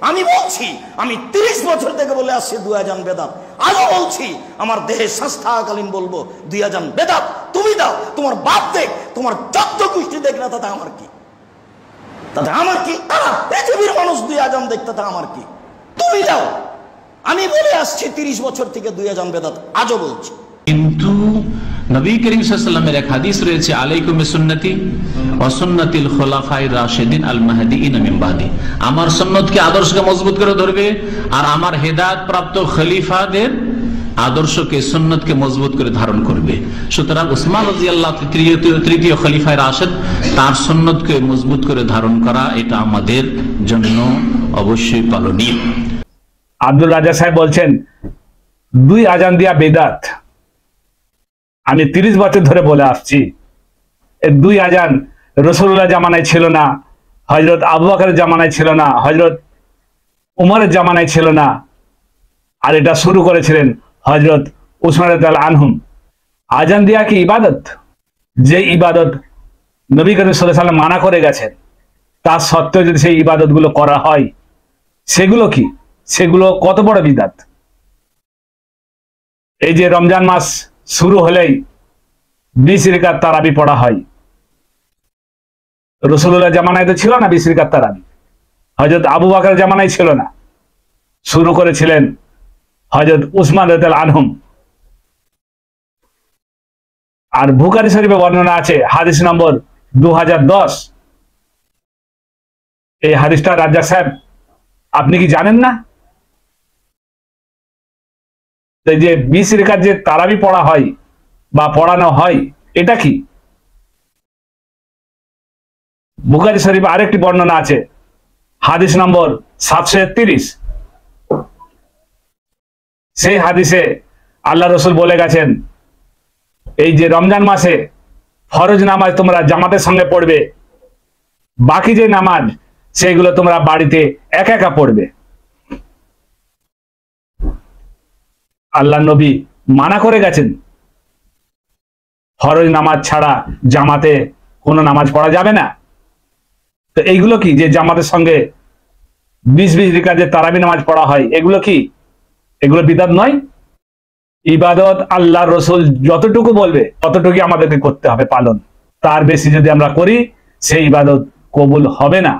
আমি বলছি, আমি 30 বছর থেকে বলে আসছি 2 আযান বেদাত, আজও বলছি, আমার দেহের শ্বাস থাকাকালীন বলবো 2 আযান বেদাত। তুমি দাও, তোমার বাপ দেখ, তোমার যত গোষ্ঠী দেখ না, তাতে আমার কি? তাতে আমার কি? পৃথিবীর মানুষ 2 আযান দেখতে, তাতে আমার কি? তুমি দাও। আমি বলে আসছি 30 বছর থেকে 2 আযান বেদাত, আজও বলছি। কিন্তু নবী করিম সাল্লাল্লাহু আলাইহি ওয়াসাল্লামের এক হাদিস রয়েছে, আলাইকুম বিসুন্নতি ওয়া সুন্নাতিল খুলাফায়ে রাশিদিন আল মাহদিয়িন মিন বাদি। আমার সুন্নতকে, আদর্শকে মজবুত করে ধরবে, আর আমার হেদায়েত প্রাপ্ত খলিফাদের আদর্শকে, সুন্নতকে মজবুত করে ধারণ করবে। সুতরাং উসমান রাদিয়াল্লাহু আনহু তৃতীয় খলিফায়ে রাশিদ, তার সুন্নতকে মজবুত করে ধারণ করা, এটা আমাদের জন্য অবশ্যই পালনীয়। আব্দুল রাজা সাহেব বলছেন 2 আযান দিয়া বেদাত। আমি 30 বছর ধরে বলে আসছি, এই 2 আযান রাসূলুল্লাহ জামানায় ছিল না, হযরত আবু বকরের জামানায় ছিল না, হযরত উমরের জামানায় ছিল না, আর এটা শুরু করেছিলেন হযরত উসমান রাদিয়াল্লাহু আনহু। আযান দেয়া কি ইবাদত? যে ইবাদত নবী করিম সাল্লাল্লাহু আলাইহি ওয়াসাল্লাম মানা করে গেছেন, তার সত্ত্বেও যদি সেই ইবাদতগুলো করা হয়, সেগুলো কি? সেগুলো কত বড় বিদআত। এই যে রমজান মাস শুরু হলেই 20 রাকাত তারাবি পড়া হয়, রাসূলুল্লাহ জামানায় তো ছিল না 20 রাকাত তারাবি, হযরত আবু বকরের জামানায় ছিল না, শুরু করেছিলেন হযরত উসমান রাদিয়াল্লাহু আনহু। আর বুখারী শরীফে বর্ণনা আছে, হাদিস নম্বর 2010। এই হাদিসটা রাজ্জাক সাহেব আপনি কি জানেন না? যে 20 রাকাত যে তারাবি পড়া হয় বা পড়ানো হয়, এটা কি? বুখারী শরীফে আরেকটি বর্ণনা আছে, হাদিস নম্বর 731। সেই হাদিসে আল্লাহ রসুল বলে গেছেন, এই যে রমজান মাসে ফরজ নামাজ তোমরা জামাতের সঙ্গে পড়বে, বাকি যে নামাজ সেগুলো তোমরা বাড়িতে একা একা পড়বে। আল্লাহ নবী মানা করে গেছেন, ফরজ নামাজ ছাড়া জামাতে কোনো নামাজ পড়া যাবে না। তো এইগুলো কি যে জামাতের সঙ্গে 20 রাকাত যে তারাবি নামাজ পড়া হয়, এগুলো কি? এগুলো বিদআত নয়? ইবাদত আল্লাহ রসুল যতটুকু বলবে ততটুকু আমাদেরকে করতে হবে পালন, তার বেশি যদি আমরা করি সেই ইবাদত কবুল হবে না।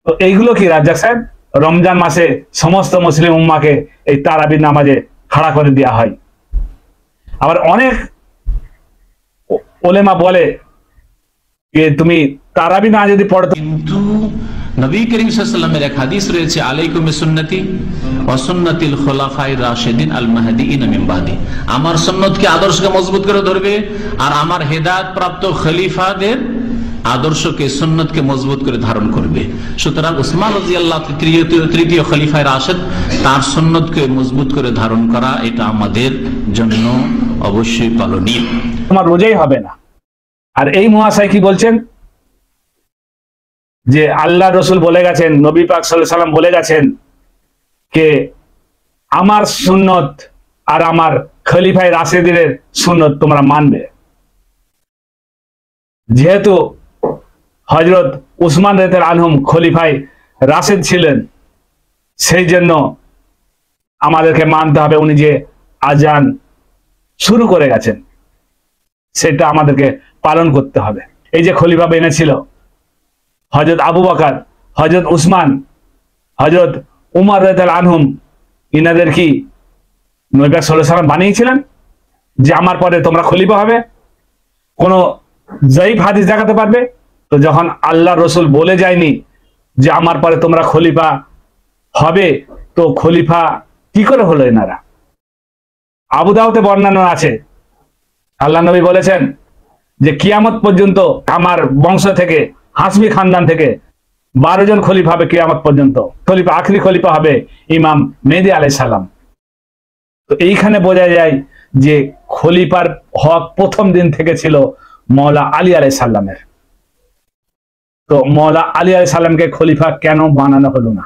তো এইগুলো কি রাজ্জাক সাহেব? রমজান মাসে সমস্ত মুসলিম উম্মাকে এই তারাবি নামাজে খাড়া করে দেওয়া হয়। আবার অনেক ওলেমা বলে যে তুমি তারাবি না যদি পড়ো, কিন্তু নবী করিম সাল্লাল্লাহু আলাইহি ওয়াসাল্লামের এক হাদিস রয়েছে, আলাইকুম বিসুন্নতি ওয়া সুন্নাতিল খুলাফায়ে রাশিদিন আল মাহদিয়িন মিন বাদি। আমার সুন্নতকে, আদর্শকে মজবুত করে ধরবে, আর আমার হেদায়েত প্রাপ্ত খলিফাদের আদর্শকে, সুন্নতকে মজবুত করে ধারণ করবে। সুতরাং উসমান রাদিয়াল্লাহু আনহু তৃতীয় খলিফায়ে রাশিদ, তার সুন্নতকে মজবুত করে ধারণ করা, এটা আমাদের জন্য অবশ্যই পালনীয়। তোমার রোজাই হবে না। আর এই মহাশয় কি বলছেন যে আল্লাহ রসুল বলে গেছেন, নবী পাক সাল্লাল্লাহু আলাইহি সাল্লাম বলে গেছেন কে আমার সুন্নত আর আমার খলিফায়ে রাশিদিনের সুন্নত তোমরা মানবে। যেহেতু হযরত উসমান রাদিয়াল্লাহু আনহু খলিফায়ে রাশিদ ছিলেন, সেই জন্য আমাদেরকে মানতে হবে উনি যে আজান শুরু করে গেছেন সেটা আমাদেরকে পালন করতে হবে। এই যে খলিফা বেনেছিল হযরত আবু বকর, হযরত উসমান, হযরত উমর রাদিয়াল্লাহু আনহু, ইনাদের কি নবী পাক সাল্লাল্লাহু আলাইহি ওয়াসাল্লাম বানিয়েছিলেন যে আমার পরে তোমরা খলিফা হবে? কোন জয়ীফ হাদিস দেখাতে পারবে? তো যখন আল্লাহ রসুল বলে যায়নি যে আমার পরে তোমরা খলিফা হবে, তো খলিফা কি করে হলো এনারা? আবু দাউদে বর্ণনা আছে, আল্লাহ নবী বলেছেন যে কিয়ামত পর্যন্ত আমার বংশ থেকে, হাসমি খানদান থেকে 12 জন খলিফা হবে কিয়ামত পর্যন্ত। খলিফা, আখরি খলিফা হবে ইমাম মেহেদী আলাইহিস সালাম। তো এইখানে বোঝা যায় যে খলিফার হক প্রথম দিন থেকে ছিল মওলা আলী আলাইহিস সালামের। তো মওলা আলী আলাইহিস সালামকে খলিফা কেন বানানো হলো না?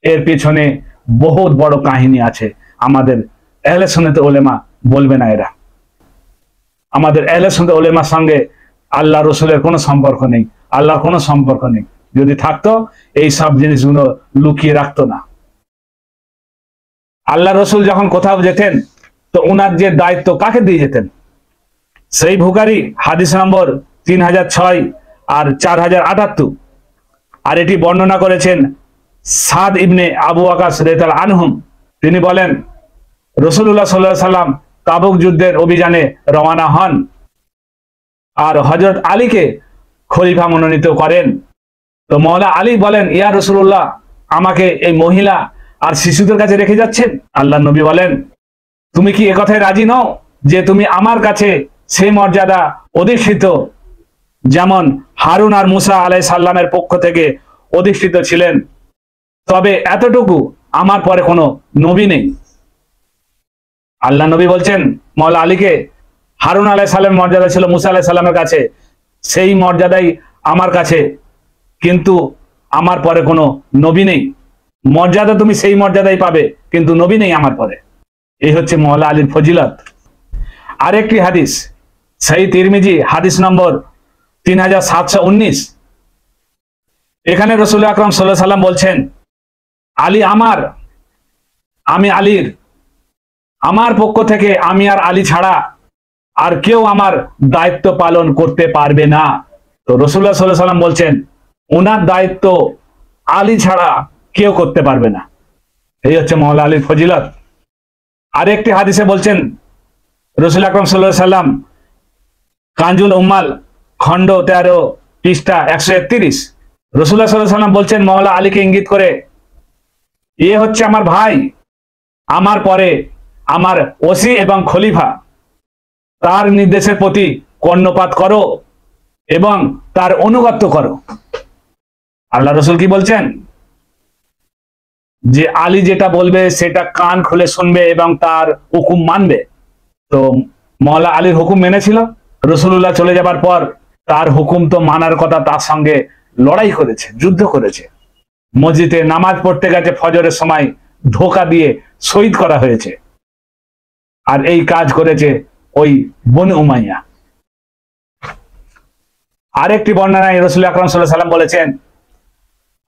এর পিছনে বহুত বড় কাহিনী আছে। আমাদের আহলে সুন্নাত উলামা বলবে না এরা। আমাদের আহলে সুন্নাত উলামার সঙ্গে আল্লাহ রসুলের কোনো সম্পর্ক নেই, আল্লাহর কোনো সম্পর্ক নেই। যদি থাকতো এই সব জিনিসগুলো লুকিয়ে রাখতো না। আল্লাহ রসুল যখন কোথাও যেতেন তো ওনার যে দায়িত্ব কাকে দিয়ে যেতেন? সেই বুখারী হাদিস নম্বর 3006 আর 4078। আর এটি বর্ণনা করেছেন সাদ ইবনে আবু ওয়াকাস রাদিয়াল্লাহু আনহুম। তিনি বলেন রাসূলুল্লাহ সাল্লাল্লাহু আলাইহি সাল্লাম তাবুক যুদ্ধের অভিযানে রওনা হন আর হযরত আলীকে খলিফা মনোনীত করেন। তো মওলা আলী বলেন, ইয়া রাসূলুল্লাহ, আমাকে এই মহিলা আর শিশুদের কাছে রেখে যাচ্ছেন? আল্লাহ নবী বলেন, তুমি কি একথায় রাজি নও যে তুমি আমার কাছে সেই মর্যাদা অধিষ্ঠিত যেমন হারুন আর মুসা আলাইহিস সালামের পক্ষ থেকে অধিষ্ঠিত ছিলেন? তবে এতটুকু, আমার পরে কোনো নবী নেই। আল্লাহ নবী বলছেন মওলা আলীকে, হারুন আলাইহিস সালামের মর্যাদা ছিল মুসা আলাইহিস সালামের কাছে, সেই মর্যাদাই আমার কাছে, কিন্তু আমার পরে কোনো নবী নেই। মর্যাদা তুমি সেই মর্যাদাই পাবে, কিন্তু নবী নেই আমার পরে। এই হচ্ছে মওলা আলীর ফজিলত। আরেকটি হাদিস সহিহ তিরমিজি হাদিস নম্বর 3719। এখানে রাসূল আকরাম সাল্লাল্লাহু আলাইহি সাল্লাম বলছেন, আলী আমার, আমি আলীর, আমার পক্ষ থেকে আমি আর আলী ছাড়া আর কেউ আমার দায়িত্ব পালন করতে পারবে না। তো রাসূলুল্লাহ সাল্লাল্লাহু আলাইহি সাল্লাম বলছেন ওনার দায়িত্ব আলী ছাড়া কেউ করতে পারবে না। এই হচ্ছে মওলা আলীর ফজিলত। আরেকটি হাদিসে বলছেন রাসূল আকরাম সাল্লাল্লাহু আলাইহি সাল্লাম, কানজুল উম্মাল খণ্ড 13 পৃষ্ঠা 131, রাসূলুল্লাহ সাল্লাল্লাহু আলাইহি সাল্লাম বলছেন মওলা আলীকে ইঙ্গিত করে, এ হচ্ছে আমার ভাই, আমার পরে আমার ওসি এবং খলিফা, তার নির্দেশের প্রতি কর্ণপাত করো এবং তার অনুগত্য করো। আল্লাহ রসুল কি বলছেন? যে আলী যেটা বলবে সেটা কান খুলে শুনবে এবং তার হুকুম মানবে। তো মওলা আলীর হুকুম মেনেছিল। রাসূলুল্লাহ চলে যাবার পর তার হুকুম তো মানার কথা, তার সঙ্গে লড়াই করেছে, যুদ্ধ করেছে। মসজিদে নামাজ পড়তে গেছে, ফজরের সময় ধোঁকা দিয়ে শহীদ করা হয়েছে। আর এই কাজ করেছে ওই বনু উমাইয়া। আরেকটি বর্ণনায় রাসূল আকরাম সাল্লাল্লাহু আলাইহি সাল্লাম বলেছেন,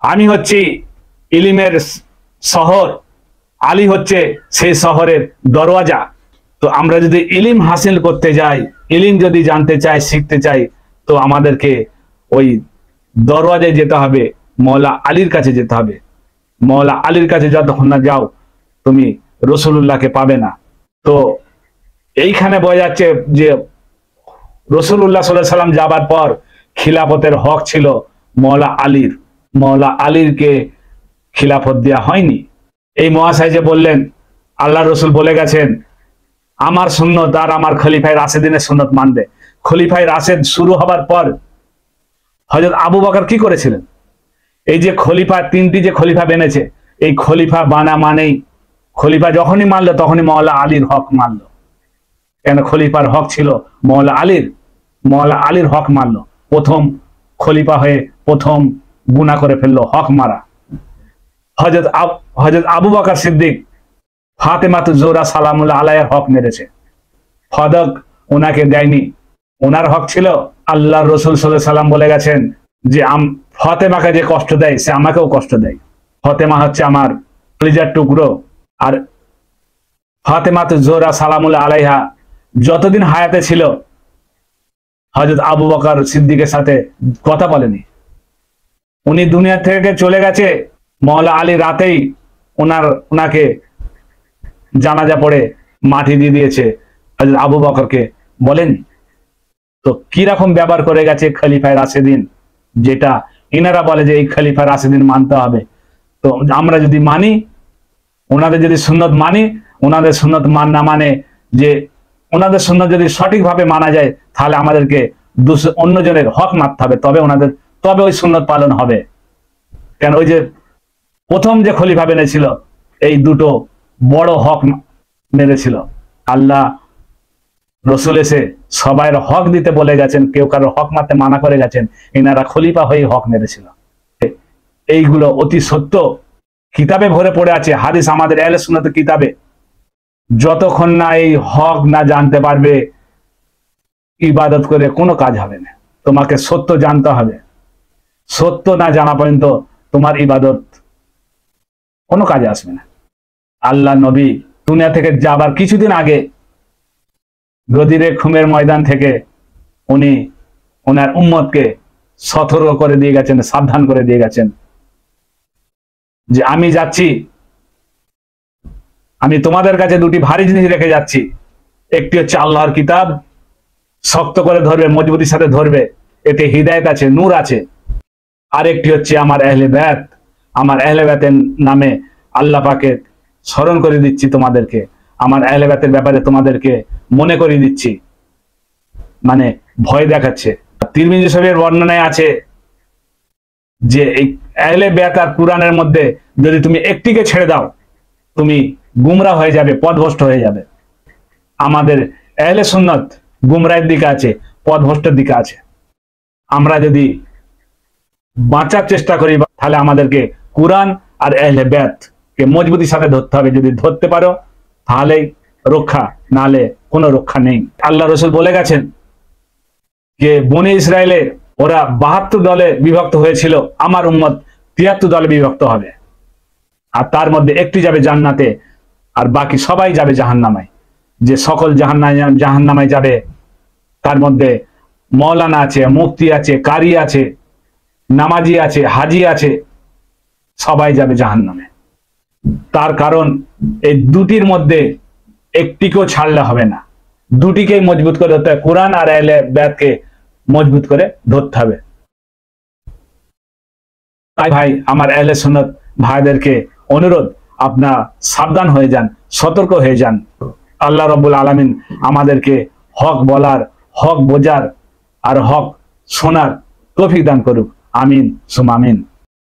আমি হচ্ছি ইলমের শহর, আলী হচ্ছে সেই শহরের দরওয়াজা। তো আমরা যদি ইলম হাসিল করতে যাই, ইলম যদি জানতে চাই, শিখতে চাই, তো আমাদেরকে ওই দরওয়াজায় যেতে হবে, মওলা আলীর কাছে যেতে হবে। মওলা আলীর কাছে যতক্ষণ না যাও তুমি রাসূলুল্লাহকে পাবে না। তো এইখানে বোঝা যাচ্ছে যে রাসূলুল্লাহ সাল্লাল্লাহু আলাইহি সাল্লাম যাবার পর খিলাফতের হক ছিল মওলা আলীর। মওলা আলীরকে খিলাফত দেওয়া হয়নি। এই মহাশয় যে বললেন, আল্লাহ রসুল বলে গেছেন আমার সুন্নত আর আমার খলিফায়ে রাশেদিনের সুন্নত মানবে। খলিফায়ে রাশেদ শুরু হবার পর হযরত আবু বকর কি করেছিলেন? এই যে খলিফা, তিনটি যে খলিফা বেনেছে, এই খলিফা বানা মানেই খলিফা যখনই মানলো তখনই মওলা আলীর হক মানলো। কেন? খলিফার হক ছিল মওলা আলীর, মওলা আলীর হক মানলো। প্রথম খলিফা হয়ে প্রথম গুনাহ করে ফেললো হক মারা। হযরত আবু বকর সিদ্দিক ফাতেমাতুজ জোহরা সালামুল্লাহ আলাইহার হক মেরেছে, পদক ওনাকে দেয়নি। ওনার হক ছিল। আল্লাহর রাসূল সাল্লাল্লাহু আলাইহি সাল্লাম বলে গেছেন যে ফাতেমাকে যে কষ্ট দেয় সে আমাকেও কষ্ট দেয়। ফাতেমা হচ্ছে আমার কলিজার টুকরো। আর ফাতেমাতুজ জোহরা সালামুল্লাহ আলাইহা যতদিন হায়াতে ছিল হযরত আবু বকর সিদ্দিকের সাথে কথা বলেনি। উনি দুনিয়া থেকে চলে গেছে, মওলা আলী রাতেই ওনাকে জানাজা পড়ে মাটি দিয়ে দিয়েছে, হযরত আবু বকরকে বলেনি। তো কি রকম ব্যবহার করে গেছে খলিফায়ে রাশেদিন, যেটা ইনারা বলে যে এই খলিফায়ে রাশেদিন মানতে হবে। তো আমরা যদি মানি, ওনাদের যদি সুন্নত মানি, ওনাদের সুন্নত না মানে যে ওনাদের সুন্নত যদি সঠিকভাবে মানা যায়, তাহলে আমাদেরকে অন্যজনের হক মানতে হবে, তবে ওই সুন্নত পালন হবে। কেন? ওই যে প্রথম যে খলিফা বেনেছিল এই দুটো বড় হক মেরেছিল। আল্লাহ রসুল এসে সবাইয়ের হক দিতে বলে গেছেন, কেউ কারোর হক মারতে মানা করে গেছেন, এনারা খলিফা হয়ে হক মেরেছিল। এইগুলো অতি সত্য, কিতাবে ভরে পড়ে আছে, হাদিস আমাদের আহলে সুন্নাতের কিতাবে। যতক্ষণ না এই হক না জানতে পারবে, ইবাদত করে কোনো কাজ হবে না। তোমাকে সত্য জানতে হবে। সত্য না জানা পর্যন্ত তোমার ইবাদত কোনো কাজে আসবে না। আল্লাহ নবী দুনিয়া থেকে যাবার কিছুদিন আগে গদিরে খুমের ময়দান থেকে উনি ওনার উম্মতকে সতর্ক করে দিয়ে গেছেন, সাবধান করে দিয়ে গেছেন যে আমি যাচ্ছি, আমি তোমাদের কাছে দুটি ভারী জিনিস রেখে যাচ্ছি। একটি হচ্ছে আল্লাহর কিতাব, শক্ত করে ধরবে, মজবুতির সাথে ধরবে, এতে হিদায়াত আছে, নূর আছে। আর একটি হচ্ছে আমার আহলে বায়াত, আমার আহলে বায়াতের নামে আল্লাহ পাকে স্মরণ করে দিচ্ছি তোমাদেরকে, আমার আহলে বায়াতের ব্যাপারে তোমাদেরকে মনে করিয়ে দিচ্ছি, মানে ভয় দেখাচ্ছে। তিরমিজি শরীফের বর্ণনায় আছে যে এই আহলে বায়াত আর কুরআনের মধ্যে যদি তুমি একটিকে ছেড়ে দাও তুমি গুমরা হয়ে যাবে, পথভ্রষ্ট হয়ে যাবে। আমাদের আহলে সুন্নাত গুমরাহের দিকে আছে, পথভ্রষ্টের দিকে আছে। আমরা যদি বাঁচার চেষ্টা করি তাহলে আমাদেরকে কুরআন আর আহলে বায়াত কে মজবুতির সাথে ধরতে হবে। যদি ধরতে পারো তাহলেই রক্ষা, নালে কোনো রক্ষা নেই। আল্লাহ রসুল বলে গেছেন যে বনি ইসরায়েলে ওরা 72 দলে বিভক্ত হয়েছিল, আমার উম্মত 73 দলে বিভক্ত হবে, আর তার মধ্যে একটি যাবে জান্নাতে আর বাকি সবাই যাবে জাহান্নামায়। যে সকল জাহান্নামায় যাবে তার মধ্যে মৌলানা আছে, মুফতি আছে, কারি আছে, নামাজি আছে, হাজি আছে, সবাই যাবে জাহান্নামে। তার কারণ এই দুটির মধ্যে একটিকেও ছাড়লে হবে না, দুটিকেই মজবুত করে ধরতে হবে। কোরআন আর আহলে বায়াতকে মজবুত করে ধরতে হবে। তাই ভাই, আমার আহলে সুন্নাত ভাইদেরকে অনুরোধ, আপনারা সাবধান হয়ে যান, সতর্ক হয়ে যান। আল্লাহ রাব্বুল আলামিন আমাদেরকে হক বলার, হক বোঝার আর হক শোনার তৌফিক দান করুক। আমিন সুম আমিন।